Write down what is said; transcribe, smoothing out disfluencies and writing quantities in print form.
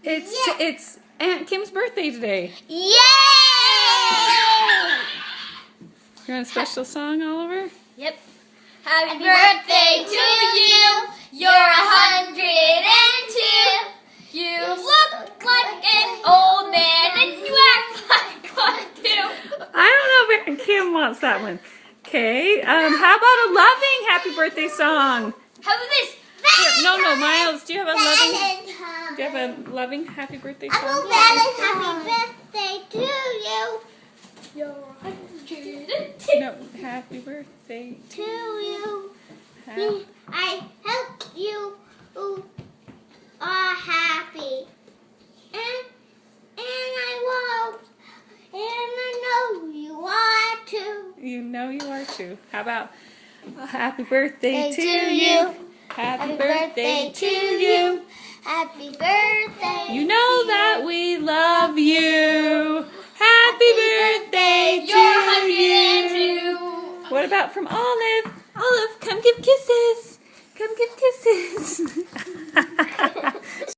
It's Aunt Kim's birthday today. Yay! You want a special song, Oliver? Yep. Happy birthday to you. You're 102. You look like an old man and you act like one too. I don't know if Aunt Kim wants that one. Okay. How about a loving happy birthday song? How about this? No, Miles. Do you have a loving happy birthday song? Happy birthday to you. You're 102. No, happy birthday To you. Happy. I hope you are happy. And I know you are too. You know you are too. How about a happy birthday to you. you? Happy birthday to you. Happy birthday. You know that we love you. Happy birthday to you. What about from Olive? Olive, come give kisses. Come give kisses.